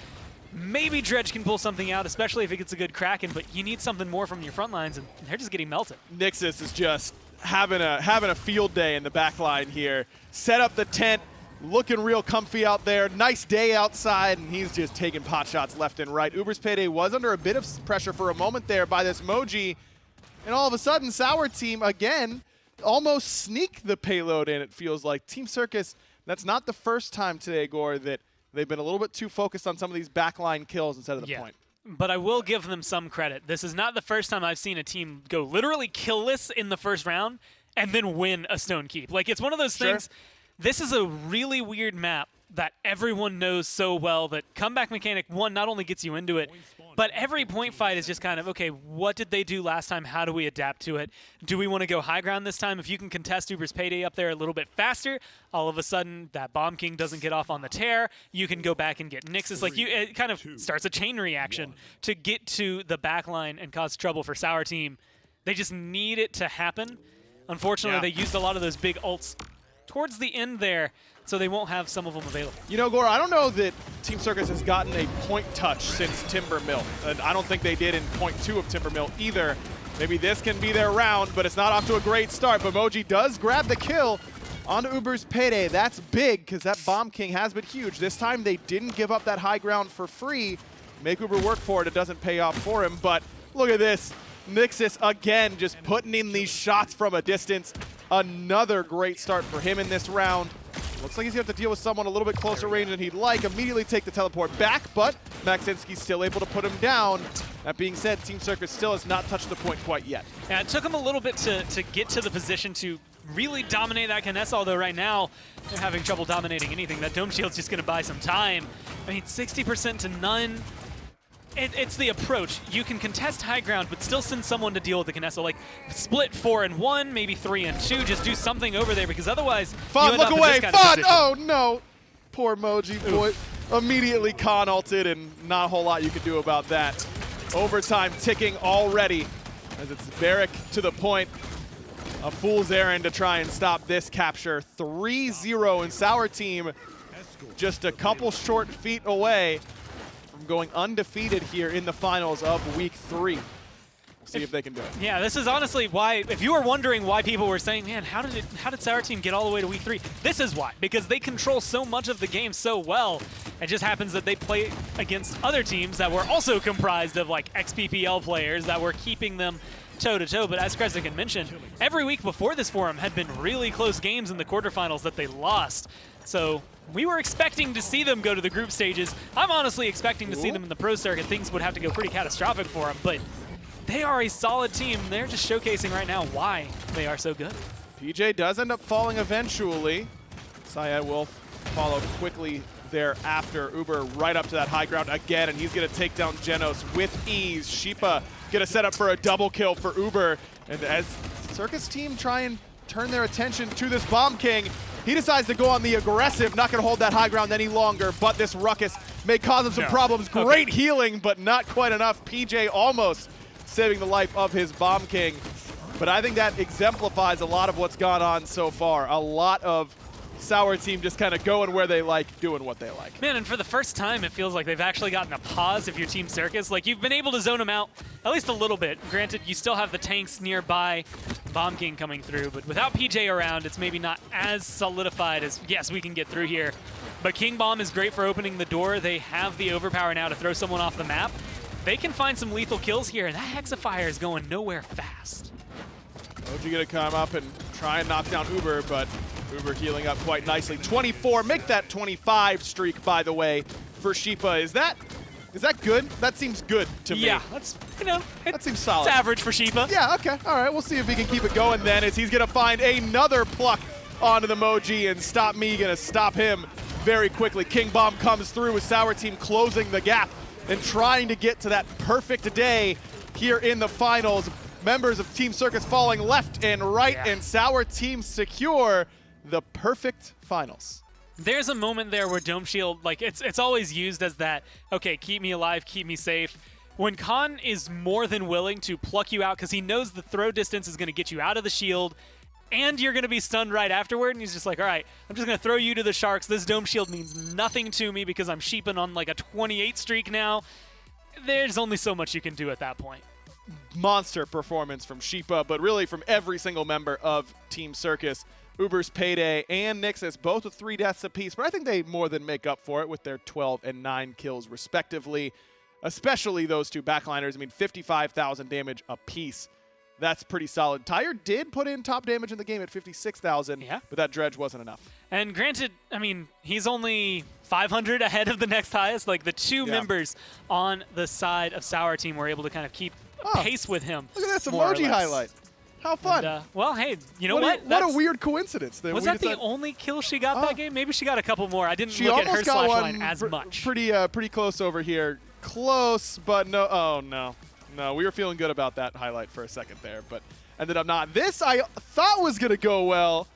Speaker 4: Maybe Dredge can pull something out, especially if it gets a good Kraken, but you need something more from your front lines, and they're just getting melted.
Speaker 3: Nyxus is just having a field day in the back line here. Set up the tent, looking real comfy out there. Nice day outside, and he's just taking pot shots left and right. Uberspaydy was under a bit of pressure for a moment there by this Moji, and all of a sudden, Sour Team, again, almost sneak the payload in, it feels like. Team Circus, that's not the first time today, Gore, that they've been a little bit too focused on some of these backline kills instead of the point.
Speaker 4: But I will give them some credit. This is not the first time I've seen a team go literally killless in the first round and then win a stone keep. Like, it's one of those things. This is a really weird map that everyone knows so well that comeback mechanic, one, not only gets you into it, but every point fight is just kind of, okay, what did they do last time? How do we adapt to it? Do we want to go high ground this time? If you can contest Uberspaydy up there a little bit faster, all of a sudden that Bomb King doesn't get off on the tear. You can go back and get Nyxus. Like, it kind of starts a chain reaction to get to the back line and cause trouble for Sour Team. They just need it to happen. Unfortunately, they used a lot of those big ults towards the end there, so they won't have some of them available.
Speaker 3: You know, Gore, I don't know that Team Circus has gotten a point touch since Timber Mill. And I don't think they did in point 2 of Timber Mill either. Maybe this can be their round, but it's not off to a great start. But Moji does grab the kill onto Uberspaydy. That's big, because that Bomb King has been huge. This time they didn't give up that high ground for free. Make Uber work for it. It doesn't pay off for him. But look at this. Nyxus, again, just putting in these shots from a distance. Another great start for him in this round. Looks like he's going to have to deal with someone a little bit closer range than he'd like. Immediately take the teleport back, but Maxinski's still able to put him down. That being said, Team Circus still has not touched the point quite yet.
Speaker 4: Yeah, it took him a little bit to get to the position to really dominate that Kinessa, although right now they're having trouble dominating anything. That Dome Shield's just going to buy some time. I mean, 60% to none. It's the approach. You can contest high ground, but still send someone to deal with the Kinessa. Like, split 4 and 1, maybe 3 and 2. Just do something over there, because otherwise,
Speaker 3: Fun, look away, Fun! Oh no, poor Moji boy. Immediately con ulted, and not a whole lot you can do about that. Overtime ticking already, as it's Barik to the point. A fool's errand to try and stop this capture. 3-0, and Sour Team just a couple short feet away from going undefeated here in the finals of week 3. We'll see if they can do it.
Speaker 4: Yeah, this is honestly why, if you were wondering why people were saying, man, how did Sour Team get all the way to week 3? This is why, because they control so much of the game so well. It just happens that they play against other teams that were also comprised of like ex-PPL players that were keeping them toe-to-toe. But as Kkeazl mentioned, every week before this forum had been really close games in the quarterfinals that they lost. So we were expecting to see them go to the group stages. I'm honestly expecting to see them in the pro circuit. Things would have to go pretty catastrophic for them, but they are a solid team. They're just showcasing right now why they are so good.
Speaker 3: PJ does end up falling eventually. Syed will follow quickly thereafter. Uber right up to that high ground again, and he's going to take down Jenos with ease. Shipa going to set up for a double kill for Uber. And as Circus Team try and turn their attention to this Bomb King, he decides to go on the aggressive, not going to hold that high ground any longer, but this Ruckus may cause him some problems. Great healing, but not quite enough. PJ almost saving the life of his Bomb King. But I think that exemplifies a lot of what's gone on so far. A lot of Sour Team just kind of going where they like, doing what they like.
Speaker 4: Man, and for the first time, it feels like they've actually gotten a pause if you're Team Circus. Like, you've been able to zone them out at least a little bit. Granted, you still have the tanks nearby, Bomb King coming through, but without PJ around, it's maybe not as solidified as, yes, we can get through here. But King Bomb is great for opening the door. They have the overpower now to throw someone off the map. They can find some lethal kills here, and that Hexafire is going nowhere fast.
Speaker 3: Moji gonna come up and try and knock down Uber, but Uber healing up quite nicely. 24, make that 25 streak, by the way, for Shipa. Is that good? That seems good to me.
Speaker 4: Yeah, that's, you know,
Speaker 3: that seems solid.
Speaker 4: It's average for Shipa.
Speaker 3: Yeah, okay, all right. We'll see if he can keep it going then, as he's gonna find another pluck onto the Moji, and Stop Me gonna stop him very quickly. King Bomb comes through with Sour Team closing the gap and trying to get to that perfect day here in the finals. Members of Team Circus falling left and right, and Sour Team secure the perfect finals.
Speaker 4: There's a moment there where Dome Shield, like, it's always used as that, okay, keep me alive, keep me safe. When Khan is more than willing to pluck you out because he knows the throw distance is going to get you out of the shield, and you're going to be stunned right afterward, and he's just like, all right, I'm just going to throw you to the Sharks. This Dome Shield means nothing to me because I'm sheeping on like a 28 streak now. There's only so much you can do at that point.
Speaker 3: monster performance from Shipa, but really from every single member of Team Circus. Uberspaydy and Nyxus, both with 3 deaths apiece, but I think they more than make up for it with their 12 and 9 kills respectively, especially those 2 backliners. I mean, 55,000 damage apiece. That's pretty solid. TÍred did put in top damage in the game at 56,000, but that Dredge wasn't enough.
Speaker 4: And granted, I mean, he's only 500 ahead of the next highest. Like, the 2 members on the side of Sour Team were able to kind of keep pace with him.
Speaker 3: Look at this emoji highlight. How fun.
Speaker 4: And, well, hey, you know what?
Speaker 3: What a weird coincidence.
Speaker 4: Was that the only kill she got that game? Maybe she got a couple more. I didn't look at her slash line as much.
Speaker 3: Pretty close over here. Close, but no. Oh, no. No, we were feeling good about that highlight for a second there, but ended up not. This I thought was going to go well,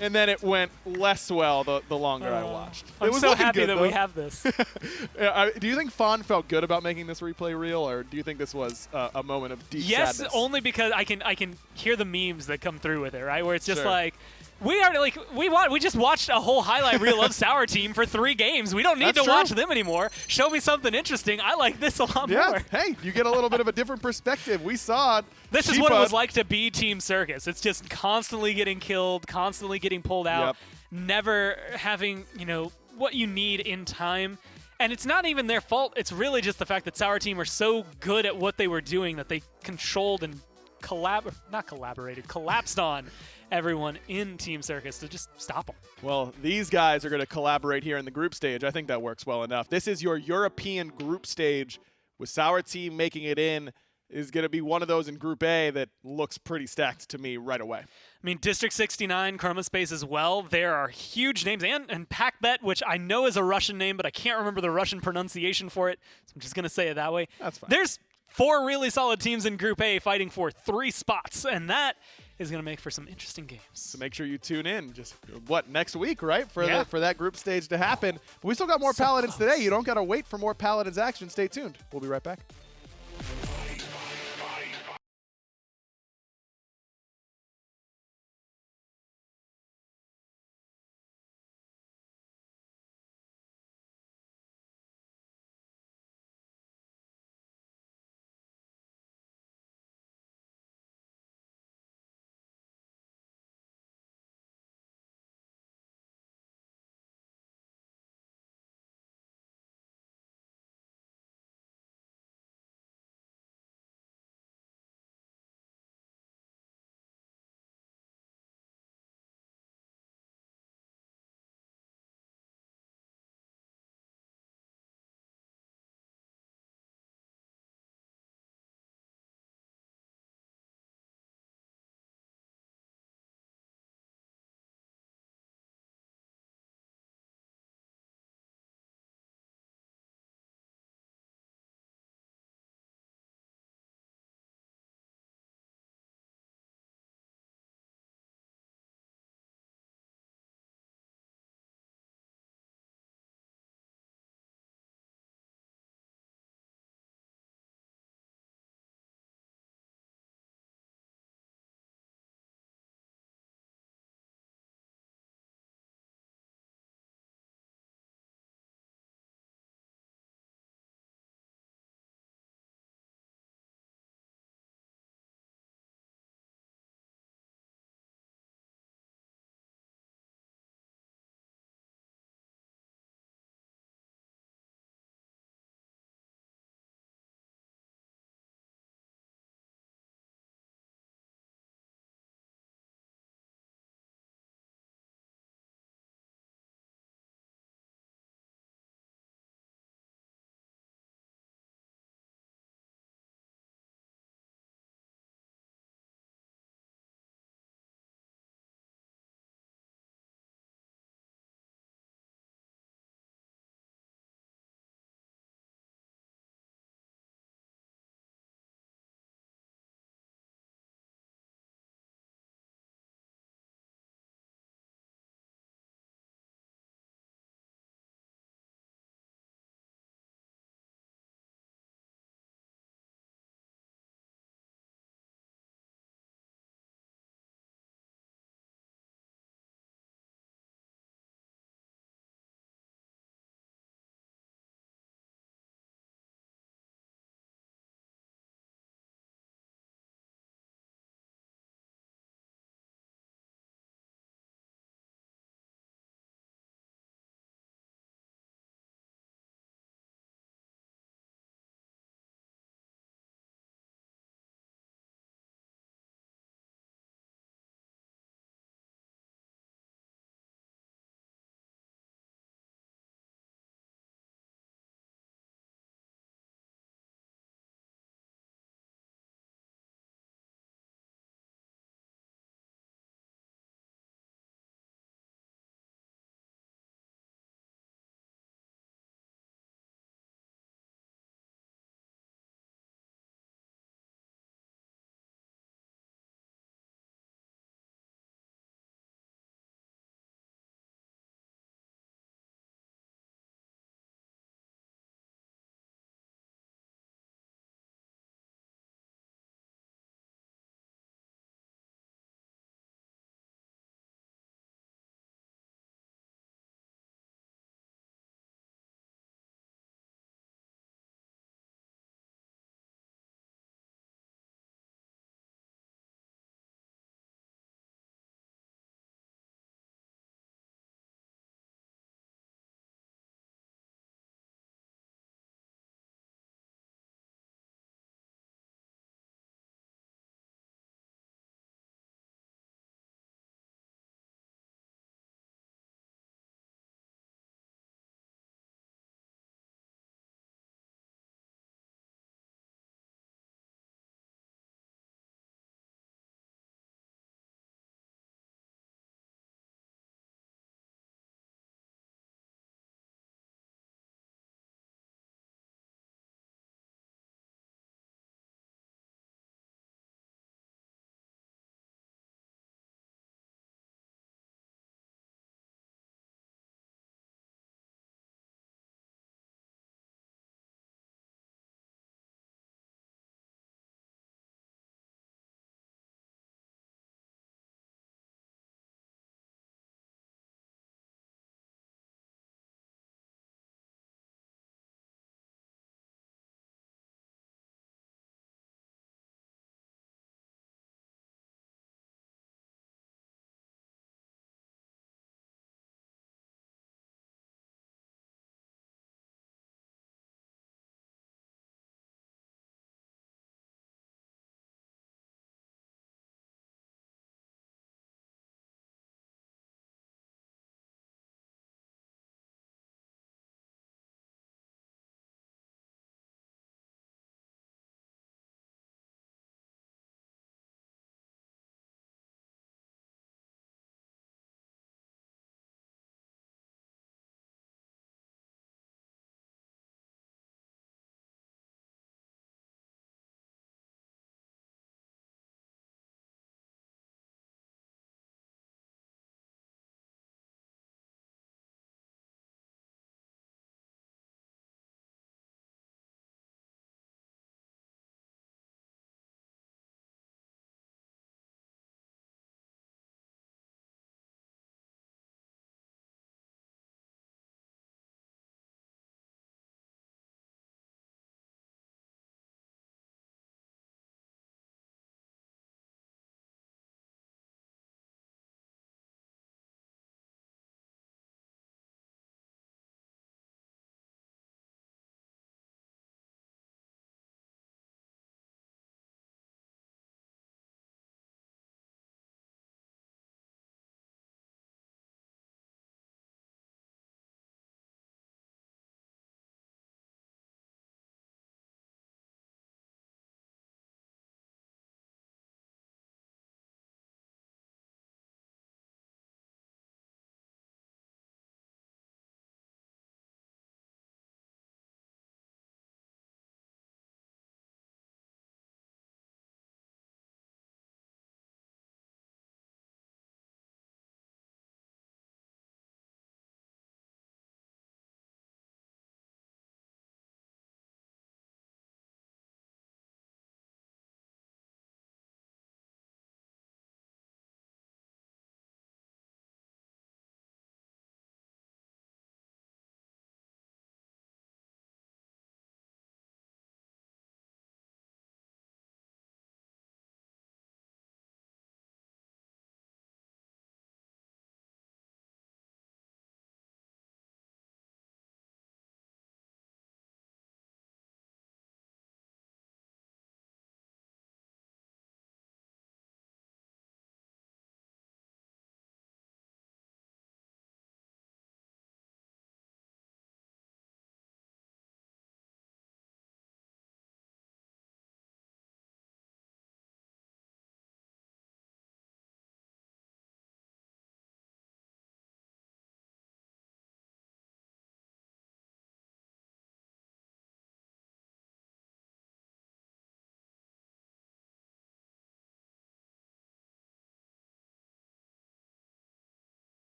Speaker 3: and then it went less well the longer I watched.
Speaker 4: I'm so happy that we have this.
Speaker 3: Do you think Fawn felt good about making this replay real, or do you think this was a moment of deep sadness?
Speaker 4: Yes, only because I can hear the memes that come through with it, right? Where it's just like, we just watched a whole highlight reel of Sour Team for 3 games. We don't need to watch them anymore. Show me something interesting. I like this a lot more.
Speaker 3: Hey, you get a little bit of a different perspective. We saw
Speaker 4: this is what it was like to be Team Circus. It's just constantly getting killed, constantly getting pulled out, never having, what you need in time. And it's not even their fault. It's really just the fact that Sour Team are so good at what they were doing that they controlled and collapsed on everyone in Team Circus to just stop them.
Speaker 3: Well, these guys are going to collaborate here in the group stage. I think that works well enough. This is your European group stage with Sour Team making it in. Is going to be one of those in Group A that looks pretty stacked to me right away.
Speaker 4: I mean, District 69, Chroma Space as well. There are huge names. And PackBet, which I know is a Russian name, but I can't remember the Russian pronunciation for it. So I'm just going to say it that way.
Speaker 3: That's fine.
Speaker 4: There's 4 really solid teams in Group A fighting for 3 spots, and that is going to make for some interesting games.
Speaker 3: So make sure you tune in. Just, next week, right? For that group stage to happen. But we still got more Paladins today. You don't got to wait for more Paladins action. Stay tuned. We'll be right back.